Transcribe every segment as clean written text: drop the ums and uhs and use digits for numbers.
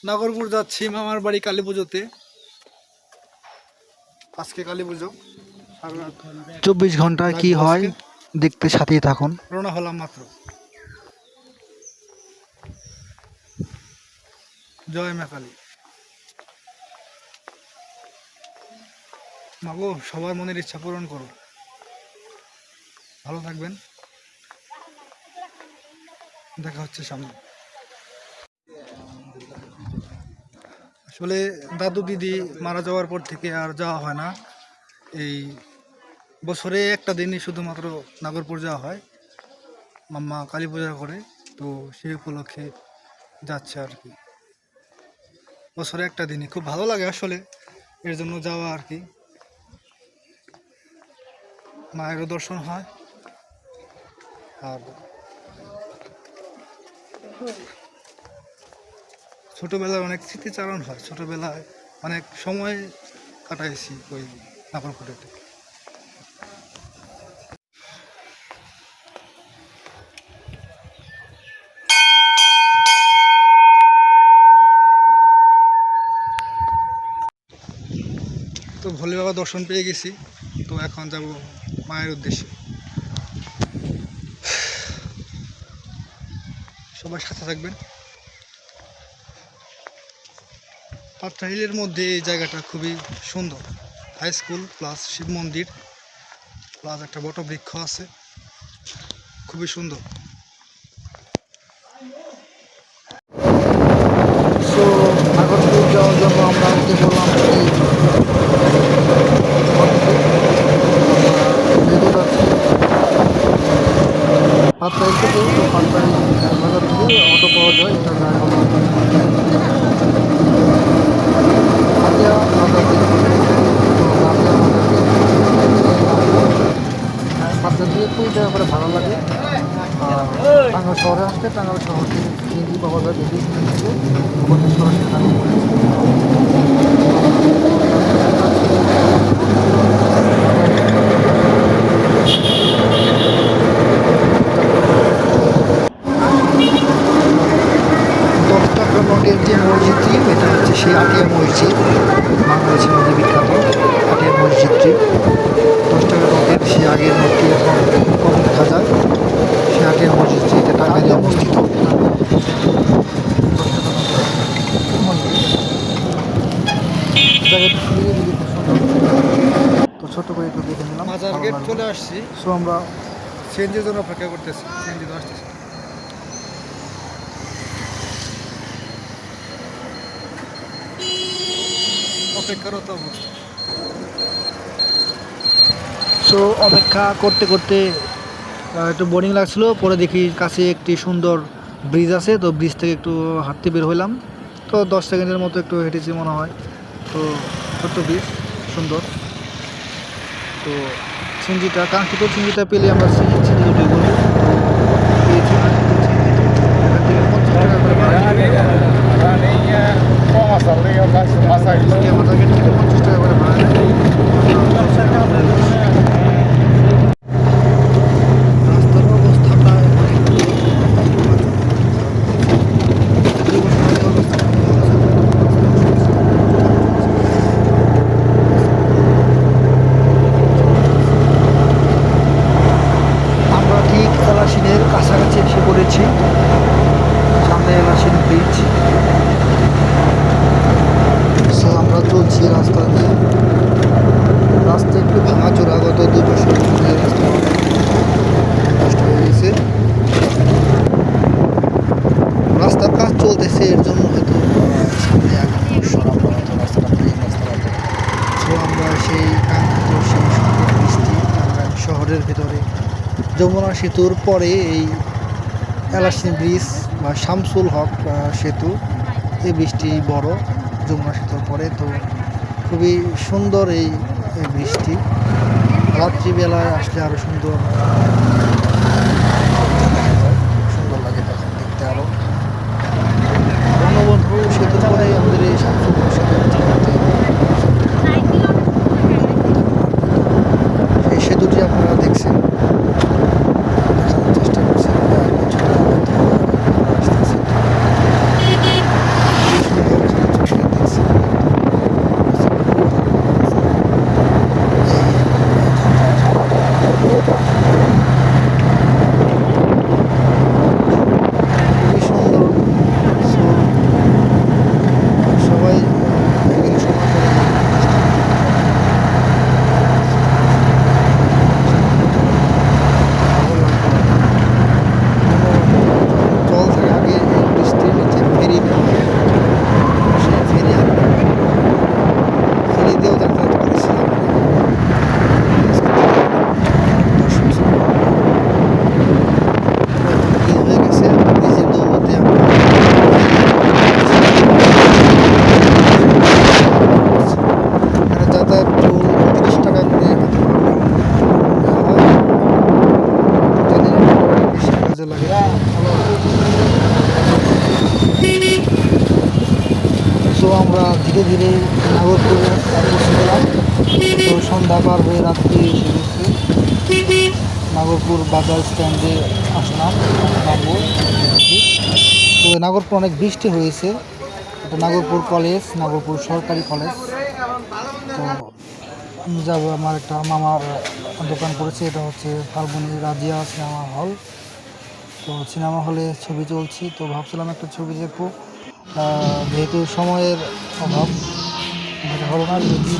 নাগরপুর যাচ্ছি মামার বাড়ি কালী পুজোতে। আজকে কালী পুজো, 24 ঘন্টায় কি হয় দেখতে সাথেই থাকুন। রওনা হলাম মাত্র। জয় মা কালী। মাগো, সবার মনের ইচ্ছা পূরণ করো। ভালো থাকবেন, দেখা হচ্ছে সামনে। আসলে দাদু দিদি মারা যাওয়ার পর থেকে আর যাওয়া হয় না। এই বছরে একটা দিনই শুধুমাত্র নাগরপুর যাওয়া হয়, মাম্মা কালী পূজা করে, তো সেই উপলক্ষে যাচ্ছে আর কি। বছরে একটা দিনই খুব ভালো লাগে আসলে, এর জন্য যাওয়া আর কি। মায়েরও দর্শন হয়, আর ছোটবেলায় অনেক স্মৃতিচারণ হয়। ছোটবেলায় অনেক সময় কাটাইছি ওই নাগরপুরেতে। তো ভোলে বাবা দর্শন পেয়ে গেছি, তো এখন যাব মায়ের উদ্দেশ্যে। সবাই সাথে থাকবেন। পাত্রা হিলের মধ্যে এই জায়গাটা খুবই সুন্দর। হাই স্কুল প্লাস শিব মন্দির প্লাস একটা বটবৃক্ষ আছে, খুবই সুন্দর। সো নাগরপুর যাওয়ার জন্য আমরা উঠে পড়লাম এই যেতে যাচ্ছি পাঁচটাইল থেকে। তো পাঁচটাইল বাজার থেকে অটো পাওয়া যায়, এটা যায় হলো হাতিয়া বাজার থেকে। তো হাতিয়া বাজার থেকে বাজার দিয়ে 20 টাকা করে ভাড়া লাগে। টাঙ্গাইল শহরে আসতে টাঙ্গাইল শহর থেকে সিএনজি পাওয়া যায়, বেশি সিএনজি থেকে আমাদের সরাসরি নাগরপুর। দশ টাকা নোটের যে মসজিদটি, এটা হচ্ছে সেই আটিয়া মসজিদ, বাংলাদেশের মধ্যে বিখ্যাত আটিয়া মসজিদটি। 10 টাকা নোটের সেই আগের নোটটি এখন খুব কম দেখা যায়। সেই আটিয়া মসজিদটি এটা টাঙ্গাইলে অবস্থিত। জায়গাটি খুবই খুব সুন্দর। তো ছোট করে একটু দেখে নিলাম, মাজার ভালো গেট লাগলো। চলে আসছি, সো আমরা সিএনজির জন্য অপেক্ষা করতেছি। সিএনজি তো আসতেছে। অপেক্ষারত অবস্থা। সো অপেক্ষা করতে করতে একটু বোরিং লাগছিল। পরে দেখি কাছে একটি সুন্দর ব্রিজ আছে, তো ব্রিজ থেকে একটু হাঁটতে বের হলাম। তো 10 সেকেন্ডের মতো একটু হেঁটেছি মনে হয়। তো ছোট্ট ব্রিজ, সুন্দর। তো কাঙ্ক্ষিত সিঞ্জিটা পেলে আমরা সিঞ্জি দুটোই করবো। পেয়েছি কাঙ্ক্ষিত সিঞ্জি। এখান থেকে 50 টাকা করে ভাড়া নিবে। মাথা গেট থেকে 50 টাকা করে ভাড়া নেয়। রাস্তার অবস্থাটা অনেক আমরা ঠিক এলাসিনের কাছাকাছি এসে পড়েছি। সামনে এলাসিন ব্রিজ। সো আমরা চলছি রাস্তা দিয়ে। রাস্তা একটু ভাঙাচোরা, গত 2 বছর ধরে রাস্তা নষ্ট হয়ে গেছে। রাস্তার কাজ চলতেছে, এর জন্য হয়তো সামনে আগামী বছর আমরা হয়তো রাস্তাটা প্লেন রাস্তা পাবো। সো আমরা সেই কাঙ্ক্ষিত সেই সুন্দর বৃষ্টি টাঙ্গাইল শহরের ভিতরে যমুনা সেতুর পরে এই এলাসিন ব্রিজ বা শামসুল হক সেতু, এই বৃষ্টি বড় যমুনা সেতুর পরে। তো খুবই সুন্দর এই বৃষ্টি। রাত্রিবেলায় আসলে আরও সুন্দর সুন্দর লাগে তখন দেখতে আরও। বঙ্গবন্ধু সেতুর পরে আমাদের এই শামসুল হক সেতু এই সেতুটি আপনারা দেখছেন, দেখানোর চেষ্টা করছেন। কিছুটা হয়তো আসতেছে। সুন্দর তো আমরা ধীরে ধীরে নাগরপুরে পৌঁছে গেলাম। তো সন্ধ্যা পার হয়ে রাত্রি এসে গেছে। নাগরপুর বাজার স্ট্যান্ডে আসলাম, নামবো। তো নাগরপুর অনেক বৃষ্টি হয়েছে। এটা নাগরপুর কলেজ, নাগরপুর সরকারি কলেজ। তো আমি যাবো, আমার একটা মামার দোকান করেছে, এটা হচ্ছে ফাল্গুনি রাজিয়া সিনেমা হল। তো সিনেমা হলে ছবি চলছে, তো ভাবছিলাম একটা ছবি দেখবো। যেহেতু সময়ের অভাব, যেটা হলো না,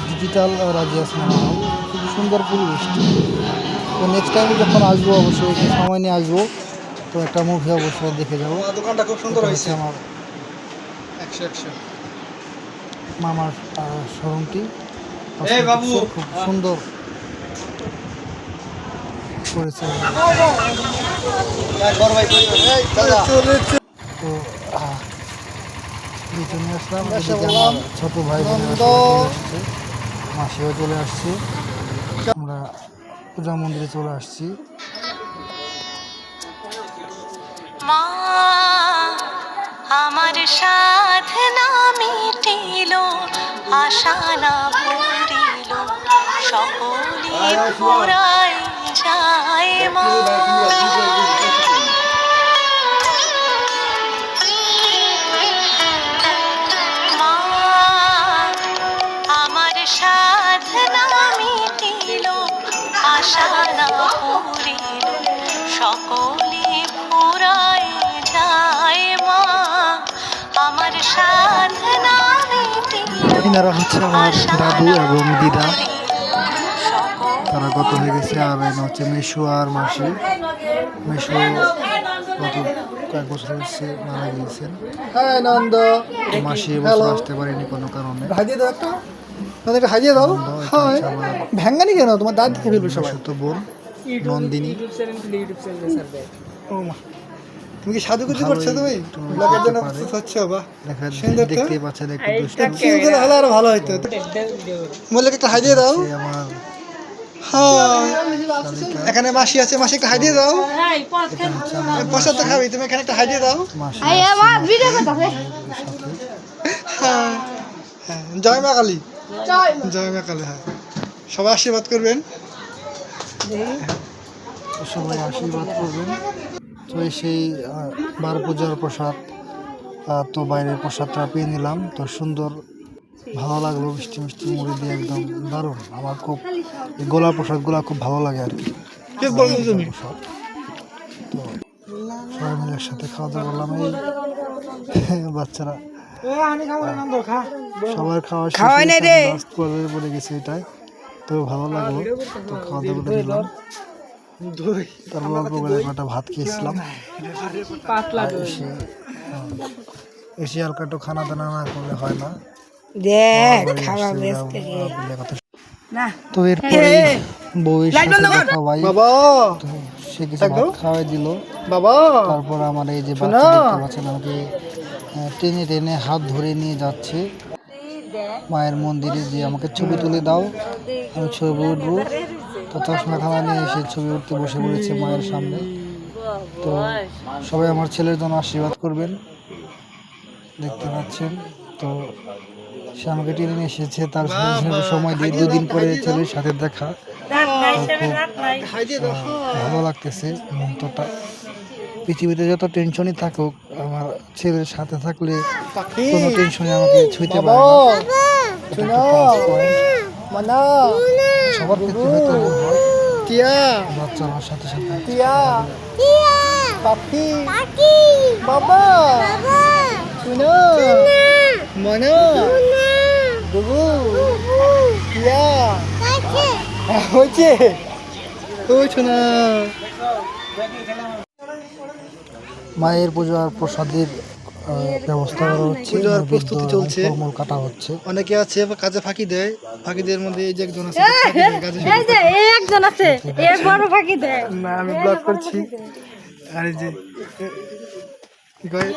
ডিজিটাল রাজিয়া সিনেমা হল, খুবই সুন্দর পরিবেশটি। তো নেক্সট টাইম যখন আসবো অবশ্যই একটু সময় নিয়ে আসবো, তো একটা মুভি অবশ্যই দেখে যাবো। দোকানটা খুব সুন্দর এটা হয়েছে, হচ্ছে আমার 100 মামার শোরুমটি। এই বাবু! খুব সুন্দর করেছে। তো পিছনে আসলাম, এদিকে আমার ছোট ভাই বোনেরা সবাই চলে আসছে, মাসিও চলে আসছে। আমরা পূজা মন্দিরে চলে আসছি। মা আমার সাধনা মিটিল, আশা না ভরিল, সকলে ফুরাই যায় মা। মা আমার সাধনা মিটিল, আশা না ভরিল, সকলে ফুরাই যায় মা। আমার সাধনা মিটিল, এনারা হচ্ছে আমার দাদু এবং দিদা, সকলে তারা গত হয়ে গেছে। আর এনে হচ্ছে মেশো আর মাসি। মেশো গত কয়েক বছর হচ্ছে মারা গিয়েছেন। নন্দ মাসি এবছর আসতে পারেনি কোনো কারণে। হাজিয়ে দাও একটা, তাদেরকে হাজিয়ে দাও। হ্যাঁ, ভ্যাঙ্গানি কেন? তোমার দাঁত দেখে ফেলবে সবাই। ছোট বোন নন্দিনী। ও মা, তুমি কি সাজুগুজু ভালোই করছো? তুমি একটু ব্লগের জন্য পারে। প্রস্তুত হচ্ছ? বাহ, দেখা সুন্দর তো। দেখতেই পাচ্ছেন একটু দুষ্টু। সিঙ্গেল হলে আরো ভালো হইতো। বললে একটা হাজিয়ে দাও। হচ্ছে আমার হ্যাঁ, শালিকা, এখানে মাসি আছে, মাসি একটা হাজিয়ে দাও। এটা হচ্ছে আমার প্রসাদ তো খাবি, তুমি এখানে একটা হাজিয়ে দাও। মাসি আসছে মাসির সাথে। হ্যাঁ, হ্যাঁ, জয় মা কালী, জয় মা কালী। হ্যাঁ, সবাই আশীর্বাদ করবেন। তো সবাই আশীর্বাদ করবেন। তো এই সেই বার পূজার প্রসাদ, তো বাইরের প্রসাদটা পেয়ে নিলাম। তো সুন্দর, ভালো লাগলো, মিষ্টি মিষ্টি মুড়ি দিয়ে, একদম দারুণ। আমার খুব এই গোলা প্রসাদগুলো খুব ভালো লাগে আর কি। তুমি প্রসাদ তো সবাই মিলে একসাথে খাওয়া দাওয়া করলাম। এই বাচ্চারা সবার খাওয়া শেষে লাস্ট পর্যায়ে পড়ে গেছে এটাই। তো ভালো লাগলো, তো খাওয়া দাওয়া করে দিলাম। তারপর অল্প করে একটা ভাত খেয়েছিলাম। আর এসে হালকা একটু খানা দানা না করলে হয় না। তো এরপরে বউয়ের সাথে খাওয়াই, বাবা, তো সে কিছু ভাত খাওয়াই দিল। বাবা, তারপর আমার এই যে বাচ্চা দেখতে পাচ্ছেন, আমাকে টেনে টেনে হাত ধরে নিয়ে যাচ্ছে মায়ের মন্দিরে, যে আমাকে ছবি তুলে দাও, আমি ছবি উঠবো। তো চশমা খানা নিয়ে এসে ছবি উঠতে বসে পড়েছে মায়ের সামনে। তো সবাই আমার ছেলের জন্য আশীর্বাদ করবেন, দেখতে পাচ্ছেন। তো সে আমাকে টেনে নিয়ে এসেছে, তার সাথে সময় দিয়ে 2 দিন পরে ছেলের সাথে দেখা। তো খুব ভালো লাগতেছে মুহূর্তটা। পৃথিবীতে যত টেনশনই থাকুক, আমার ছেলের সাথে থাকলে কোনো টেনশনই আমাকে ছুঁইতে পারে না। এটা একটা plus point। সবার ক্ষেত্রে হয়তো এমন হয়, বাচ্চা হওয়ার সাথে সাথে বাবা, শুনো, মনো, গুগু, টিয়া, হচ্ছে ওই শোনা। মায়ের পূজার প্রসাদের ব্যবস্থা করা হচ্ছে, পূজার প্রস্তুতি চলছে। ফলমূল কাটা হচ্ছে। অনেকে আছে কাজে ফাঁকি দেয়, ফাঁকিদের মধ্যে এই যে একজন আছে, কাজে একজন আছে, এক বড় ফাঁকি দেয়। না, আমি ব্লগ করছি। আর এই যে কি কয়,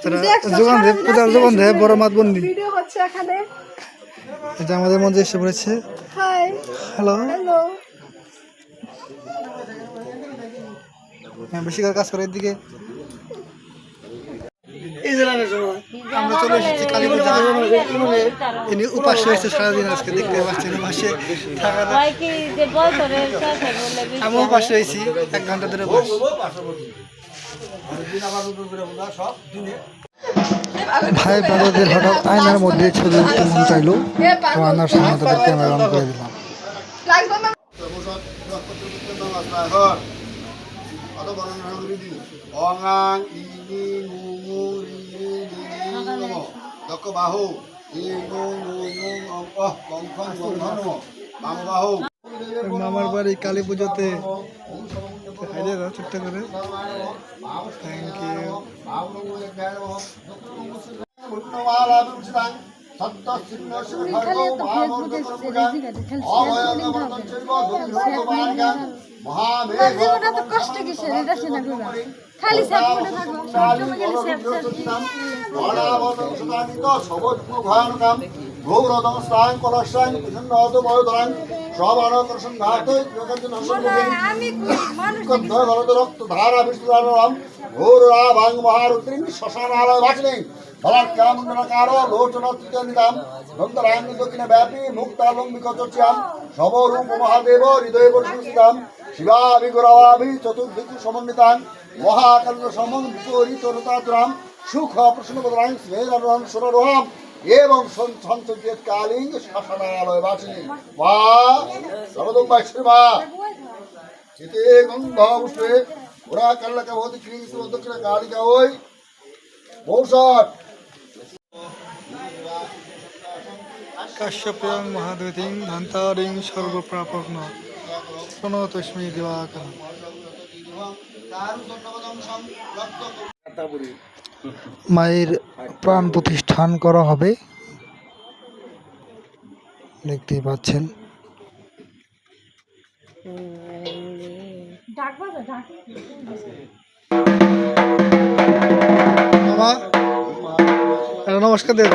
তারা যোগান দেয়, পূজার যোগান দেয়, বড় মাত বন্দি। এটা আমাদের মধ্যে এসে পড়েছে। হ্যালো, হ্যাঁ, বেশি করে কাজ করে এদিকে আমরা চলে এসেছি কালী পূজা। ইনি উপাস হয়েছে সারাদিন, আজকে দেখতে পাচ্ছেন উপাসে থাকা না। আমি উপাস রয়েছি 1 ঘন্টা ধরে উপাস। ভাই ব্রাদারদের হঠাৎ আয়নার মধ্যে ছবি উঠতে মন চাইলো, তো আয়নার সামনে তাদের ক্যামেরা অন করে দিলাম। মামার বাড়ি কালী পুজোতে ছোট্ট করে থ্যাংক ইউ। কষ্ট কিসের এটা শোনা খালি মহাদেব হৃদয় পরিষিতাম শিবাভিগুরাভি চতুর্দিকু সমন্বিতাং মহাকাল সমং বিপরীতরতাম সুখ প্রসন্নবদরাং স্নেহান সুররোহাম এবং সন্তোষের কালিং শাসনালয় বাসিনী মা সর্বদম বাইশ্রী মা এতে গন্ধ পুষ্পে ওরা কাল্লাকা ভৌতি ক্রিং দক্ষিণা কালিকা ওই মৌষট কাশ্যপ্যাং মহাদ্যুতিং ধন্তারিং সর্বপ্রাপগ্ন প্রণতস্মি দিবাকর। মায়ের প্রাণ প্রতিষ্ঠান করা হবে, দেখতেই পাচ্ছেন। মামা নমস্কার দেব।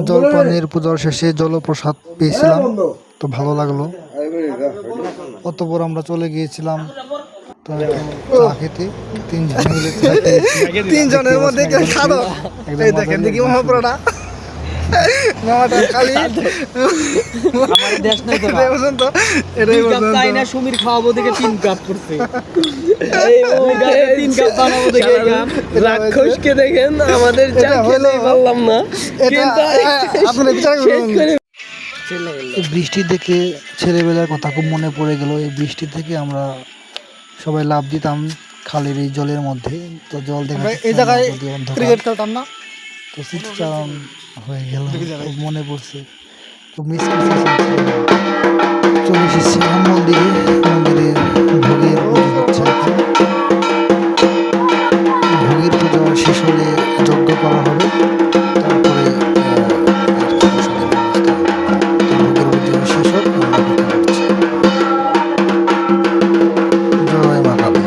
জলপানের পূজার শেষে জলপ্রসাদ পেয়েছিলাম, তো ভালো লাগলো। অতঃপর আমরা চলে গিয়েছিলাম তো চা খেতে তিনজন মিলে চা খেয়েছি। তিনজনের মধ্যে কেউ সাধক একদম এই দেখেন দেখি মহাপুরাটা মামাটা খালি আমার দেশ নাই তো এটাই বলছেন তো এটাই বলছেন চাই না সুমির খাওয়াবো দেখে 3 কাপ করছে এই ওই গায়ে 3 কাপ বানাবো দেখে এই গান রাক্ষসকে দেখেন আমাদের চা খেলেই পারলাম না এটা আপনি বিচার করুন। এই বৃষ্টি দেখে ছেলেবেলার কথা খুব মনে পড়ে গেল। এই বৃষ্টি থেকে আমরা সবাই লাফ দিতাম খালের এই জলের মধ্যে। তো জল দেখা আমরা যাচ্ছে এই না, জায়গায় নদী অন্ধকার। ক্রিকেট খেলতাম না তো স্মৃতিচারণ হয়ে গেল, খুব মনে পড়ছে, খুব মিস করছি। চলে এসেছি এখন মন্দিরে। মন্দিরে ভোগের পুজো হচ্ছে এখন। ভোগের পুজো শেষ হলে যজ্ঞ করা হবে, তারপরে প্রসাদের ব্যবস্থা। তো ভোগের পুজো শেষ হোক, আমরা অপেক্ষা করছি। জয় মা কালী,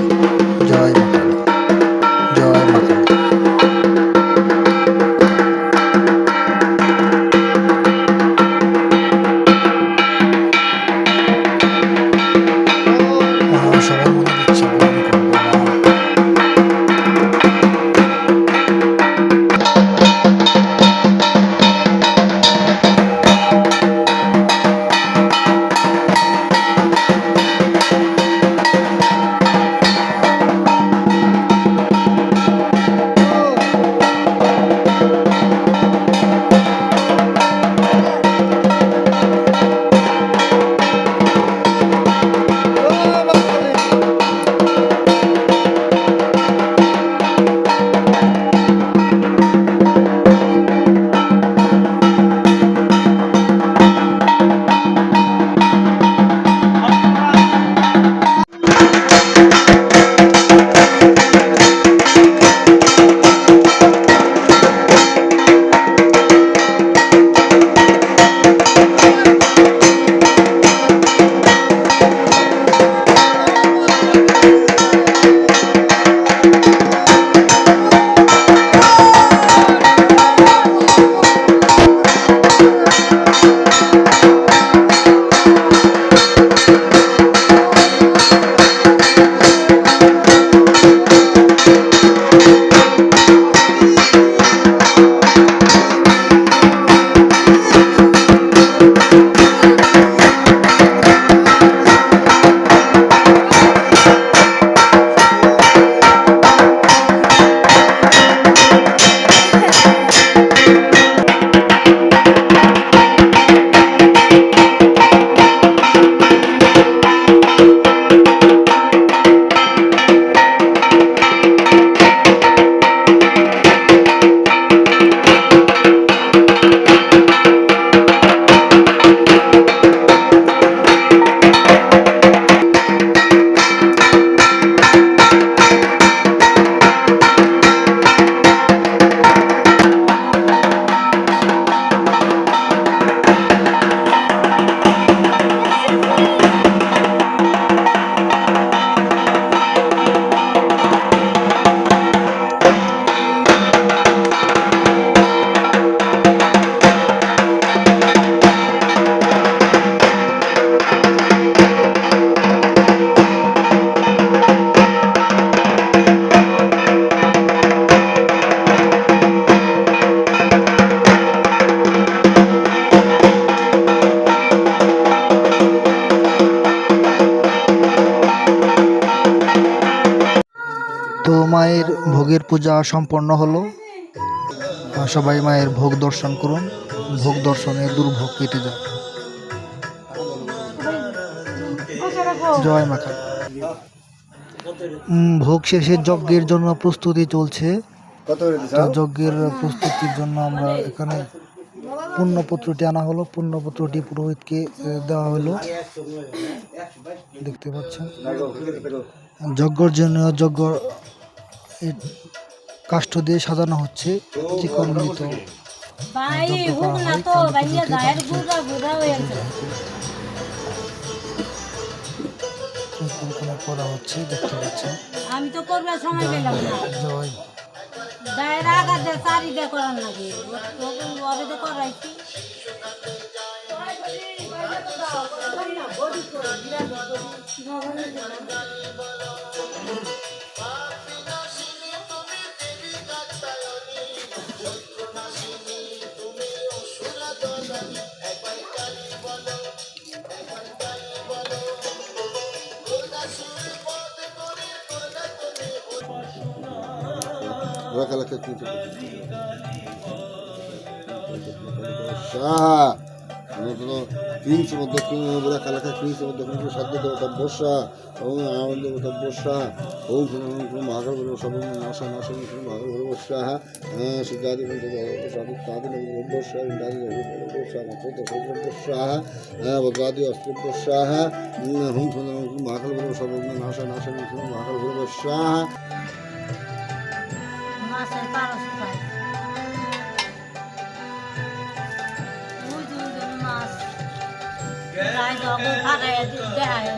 জয় মা কালী, জয় মা কালী। সবার মনে ইচ্ছা পূরণ করবো মা। তো মায়ের ভোগের পূজা সম্পন্ন হলো। সবাই মায়ের ভোগ দর্শন করুন, ভোগ দর্শনে দুর্ভোগ কেটে যায়। জয় মা কালী। ভোগ শেষে যজ্ঞের জন্য প্রস্তুতি চলছে। কত করে দিছ? তো যজ্ঞের প্রস্তুতির জন্য আমরা এখানে পুণ্যপত্রটি আনা হলো। পুণ্যপত্রটি পুরোহিতকে দেওয়া হলো, দেখতে পাচ্ছেন। যজ্ঞর জন্য যজ্ঞ কাষ্ঠ দিয়ে সাজানো হচ্ছে, চিকন মৃত ভাই যজ্ঞ হুক করা না হয়। তো কালী ভাইয়া পুজোতে গায়ের গুড়া গুড়া হয়ে গেছে পরিকল্পনা করা হচ্ছে, দেখতে পাচ্ছেন। আমি তো করবে সময় পেলাম না জয় গায়ের আগা দিয়ে চারি দিয়ে করার লাগে ওরে তো করাইছি মাছের পারস খায় ওই দুজন মাছ গায়ে জগৎ ফাটাই দেখায়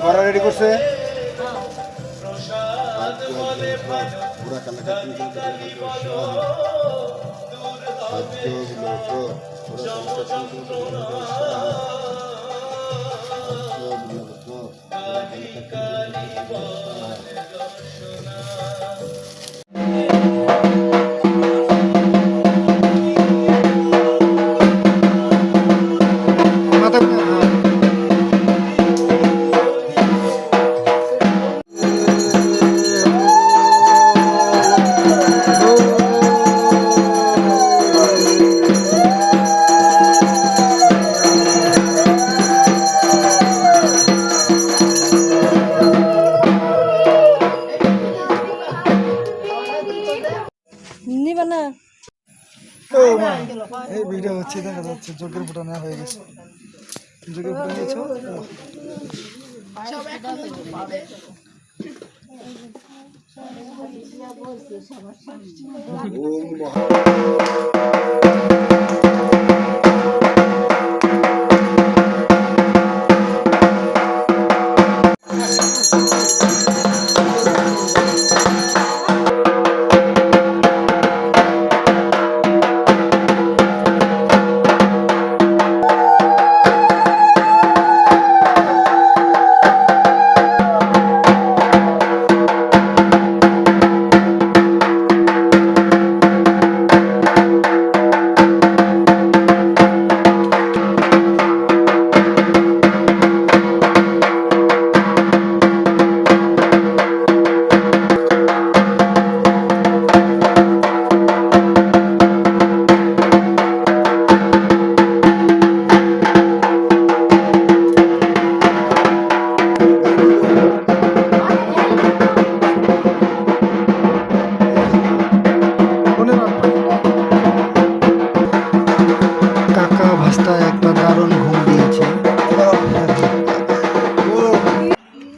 বড় রেডি করছে নিবা না এই ভিডিও হচ্ছে, দেখা যাচ্ছে যোগের ফোটা নেওয়া হয়ে গেছে। যোগের ফোটা নিয়েছো? কাকা ভাস্তা একটা দারুণ ঘুম দিয়েছে।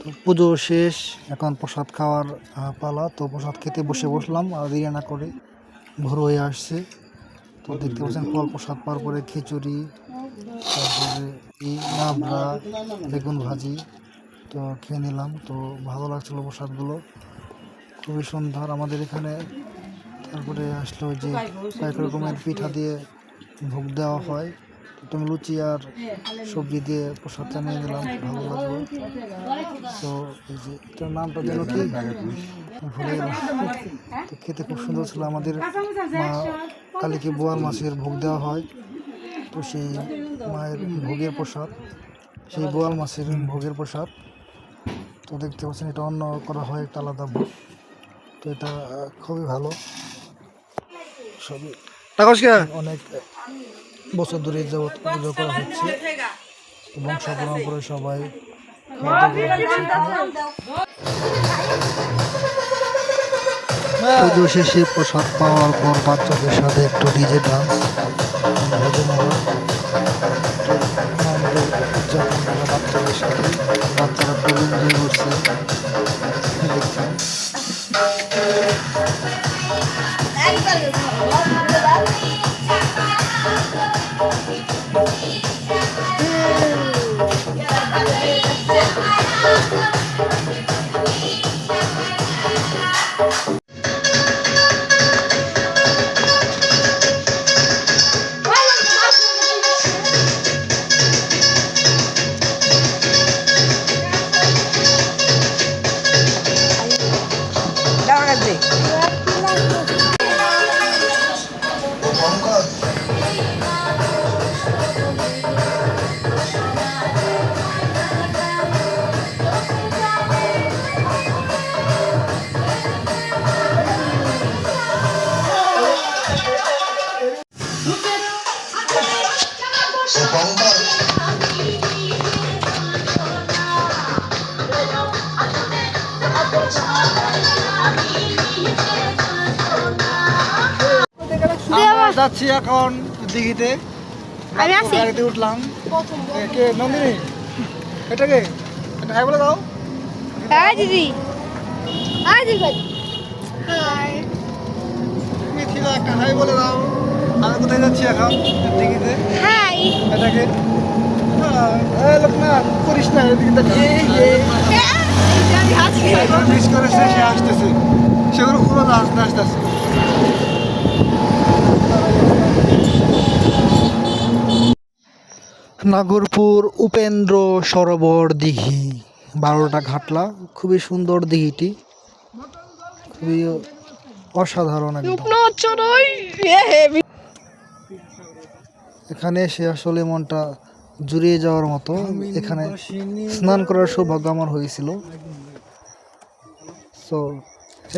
তো পুজো শেষ, এখন প্রসাদ খাওয়ার পালা। তো প্রসাদ খেতে বসলাম, আর দেরি না করে ভোর হয়ে আসছে। তো দেখতে পাচ্ছেন ফল প্রসাদ পাওয়ার পরে খিচুড়ি, তারপরে এই লাবড়া, বেগুন ভাজি। তো খেয়ে নিলাম, তো ভালো লাগছিলো প্রসাদগুলো, খুবই সুন্দর আমাদের এখানে। তারপরে আসলো যে কয়েক রকমের পিঠা দিয়ে ভোগ দেওয়া হয়। তো আমি লুচি আর সবজি দিয়ে প্রসাদটা নিয়ে নিলাম, ভালো লাগলো। তো এই যে এটার নামটা যেন কি ভুলে গেলাম। তো খেতে খুব সুন্দর ছিল। আমাদের মা কালীকে বোয়াল মাছের ভোগ দেওয়া হয়, তো সেই মায়ের ভোগের প্রসাদ, সেই বোয়াল মাছের ভোগের প্রসাদ। তো দেখতে পাচ্ছেন এটা অন্য করা হয় একটা আলাদা ভোগ। তো এটা খুবই ভালো। সবই অনেক বছর ধরে যাবৎ পুজো করা হচ্ছে, বংশ পরম্পরায় সবাই পুজো শেষে প্রসাদ পাওয়ার পর বাচ্চাদের সাথে একটু ডিজে ডান্স বাচ্চাদের সাথে, বাচ্চারা খুব এনজয় করছে দেখছেন। আমরা যাচ্ছি এখন দিঘিতে। আমি আছি। গাড়িতে উঠলাম। কে নন্দিনী? এটাকে এটা হাই বলে দাও। হাই দিদি। হাই দিদি ভাই। হাই। মিথিলা একটা হাই বলে দাও। আমি কোথায় যাচ্ছি এখন দিঘিতে? হাই। এটাকে লোকনাথ করিস না, এদিকে আমি আছি। মিস করেছে, সে আসতেছে, সেগুলো পুরো আসতে আসতেছে। নাগরপুর উপেন্দ্র সরোবর দিঘি 12টা ঘাটলা, খুবই সুন্দর দিঘিটি, খুবই অসাধারণ একদম। এখানে এসে আসলে মনটা জুড়িয়ে যাওয়ার মতো। এখানে স্নান করার সৌভাগ্য আমার হয়েছিল। সো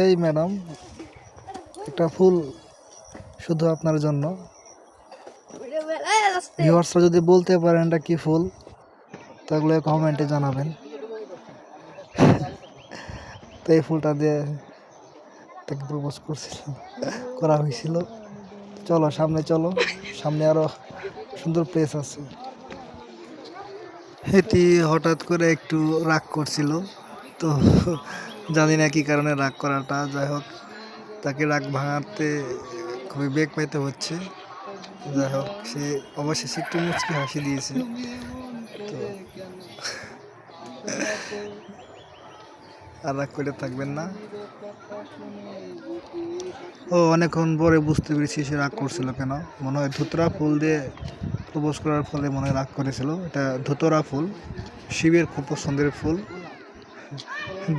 এই ম্যাডাম, একটা ফুল শুধু আপনার জন্য। ভিউয়ার্সরা যদি বলতে পারেন এটা কি ফুল, তাহলে কমেন্টে জানাবেন। তো এই ফুলটা দিয়ে তাকে প্রপোজ করা হয়েছিল। চলো সামনে চলো, সামনে আরো সুন্দর প্লেস আছে। এটি হঠাৎ করে একটু রাগ করছিল, তো জানি না কি কারণে রাগ করাটা। যাই হোক, তাকে রাগ ভাঙাতে খুবই বেগ পাইতে হচ্ছে। যাই হোক, সে অবশেষে একটু মুচকি হাসি দিয়েছে। তো আর রাগ করে থাকবেন না। ও অনেকক্ষণ পরে বুঝতে পেরেছি সে রাগ করছিল কেন। মনে হয় ধুতরা ফুল দিয়ে প্রপোজ করার ফলে মনে হয় রাগ করেছিল। এটা ধুতরা ফুল, শিবের খুব পছন্দের ফুল।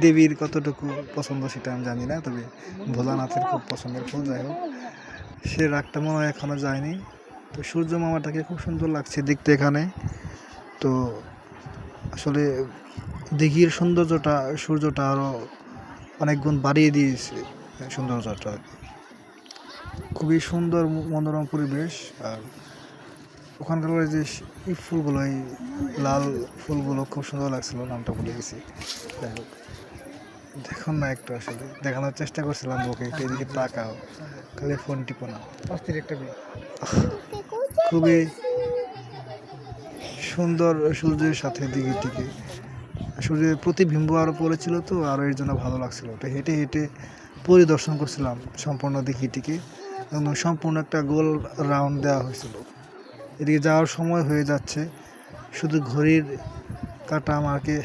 দেবীর কতটুকু পছন্দ সেটা আমি জানি না, তবে ভোলানাথের খুব পছন্দের ফুল। যাই হোক, সে রাগটা মনে হয় এখনো যায়নি। তো সূর্য মামাটাকে খুব সুন্দর লাগছে দেখতে এখানে। তো আসলে দিঘির সূর্যটা আরও অনেক গুণ বাড়িয়ে দিয়েছে সৌন্দর্যটা। খুবই সুন্দর মনোরম পরিবেশ। আর ওখানকার যে এই ফুলগুলো, এই লাল ফুলগুলো খুব সুন্দর লাগছিল, নামটা ভুলে গেছি। যাই হোক, দেখুন না একটু, আসলে দেখানোর চেষ্টা করছিলাম ওকে, একটু এদিকে তাকাও, খালি ফোন টিপো না। খুবই সুন্দর সূর্যের সাথে দিঘিটিকে, সূর্যের প্রতিবিম্ব আরও পড়েছিল, তো আরও এর জন্য ভালো লাগছিল। তো হেঁটে হেঁটে পরিদর্শন করছিলাম সম্পূর্ণ দিঘিটিকে। একদম সম্পূর্ণ একটা গোল রাউন্ড দেওয়া হয়েছিল। এদিকে যাওয়ার সময় হয়ে যাচ্ছে, শুধু ঘড়ির কাঁটা আমাকে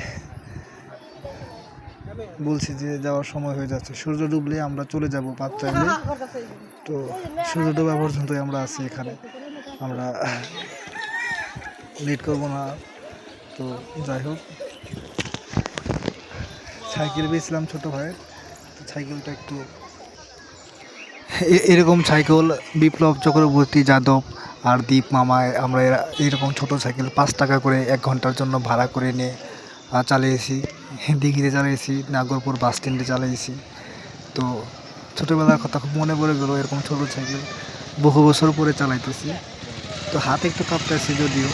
বলছি যে যাওয়ার সময় হয়ে যাচ্ছে। সূর্য ডুবলে আমরা চলে যাব 5টায়। তো সূর্য ডোবা পর্যন্তই আমরা আছি এখানে, আমরা লেট করবো না। তো যাই হোক, সাইকেল পেয়েছিলাম ছোটো ভাইয়ের, সাইকেলটা একটু এরকম সাইকেল বিপ্লব চক্রবর্তী যাদব আর দীপ মামায় আমরা এরকম ছোট সাইকেল 5 টাকা করে 1 ঘন্টার জন্য ভাড়া করে নিয়ে চালিয়েছি। দিঘিতে চালিয়েছি, নাগরপুর বাস স্ট্যান্ডে চালিয়েছি। তো ছোটোবেলার কথা খুব মনে পড়ে গেলো। এরকম ছোটো সাইকেল বহু বছর পরে চালাইতেছি। তো হাতে একটু কাঁপতেছি যদিও,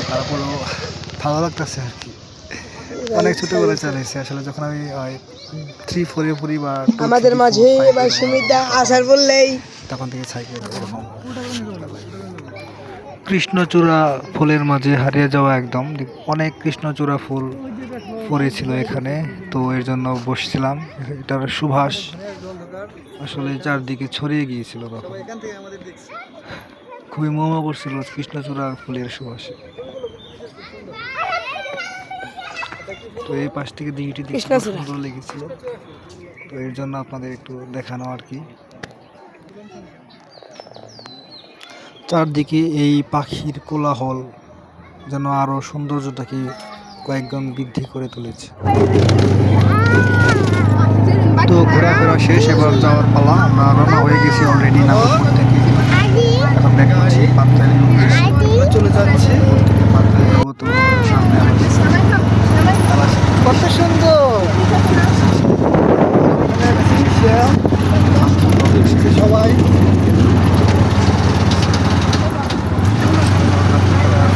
তারপরেও ভালো লাগতেছে আর কি। অনেক ছোটোবেলায় চালিয়েছি আসলে, যখন আমি 3-4-এ পড়ি বা আমাদের মাঝে এবার সুমিতা আসার বললেই তখন থেকে সাইকেল এরকম। কৃষ্ণচূড়া ফুলের মাঝে হারিয়ে যাওয়া একদম, অনেক কৃষ্ণচূড়া ফুল পড়েছিল এখানে, তো এর জন্য বসছিলাম। এটার সুবাস আসলে চারদিকে ছড়িয়ে গিয়েছিল, তখন খুবই মোমো করছিল কৃষ্ণচূড়া ফুলের সুবাসে। তো এই পাশ থেকে দিঘিটি দেখতে খুব সুন্দর লেগেছিল, তো এর জন্য আপনাদের একটু দেখানো আর কি। চারদিকে এই পাখির কোলাহল যেন আরো সৌন্দর্যটাকে কয়েকগুণ বৃদ্ধি করে তুলেছে। তো ঘোরাফেরা শেষ, এবার যাওয়ার পালা। আমরা রওনা হয়ে গেছি অলরেডি নাগরপুর থেকে। এখন ব্যাক করছি পাত্তাইলের উদ্দেশ্যে। চলে যাচ্ছে। পাত্তাইল যাবো, তো সামনে আমাদের কত সুন্দর সবাই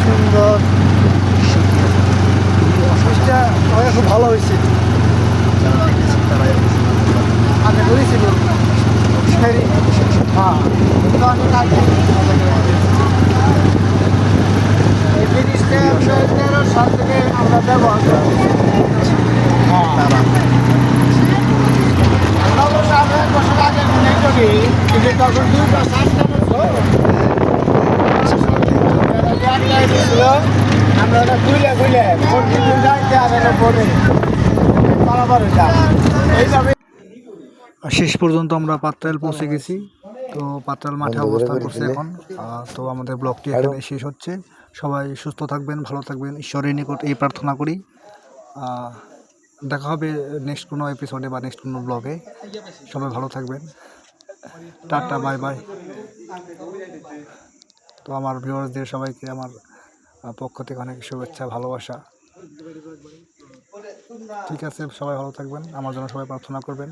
সুন্দর। অফিসটা খুব ভালো হয়েছে। আগে করেছিল হ্যাঁ, কিন্তু অনেক আগে। এই জিনিসটা 2013 সাল থেকে আমরা ব্যবহার করি। আমরা অবশ্য আগে 1 বছর আগে মনে করি, কিন্তু তখন 2 বা 7টা বছর ছিল। আমরা ওটা খুলে প্রতিদিন যাইতে আর এটা পরে বরাবর যাই এইভাবে। শেষ পর্যন্ত আমরা পাত্তাইল পৌঁছে গেছি। তো পাত্তাইল মাঠে অবস্থান করছে এখন। তো আমাদের ব্লগটি এখানে শেষ হচ্ছে। সবাই সুস্থ থাকবেন, ভালো থাকবেন, ঈশ্বরের নিকট এই প্রার্থনা করি। দেখা হবে নেক্সট কোনো এপিসোডে বা নেক্সট কোনো ব্লগে। সবাই ভালো থাকবেন, টাটা, বাই বাই। তো আমার ভিউয়ার্সদের সবাইকে আমার পক্ষ থেকে অনেক শুভেচ্ছা, ভালোবাসা। ঠিক আছে, সবাই ভালো থাকবেন, আমার জন্য সবাই প্রার্থনা করবেন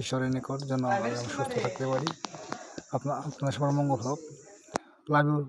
ঈশ্বরের নিকট যেন আমি সুস্থ থাকতে পারি। আপনার সবার মঙ্গল হোক। Love you.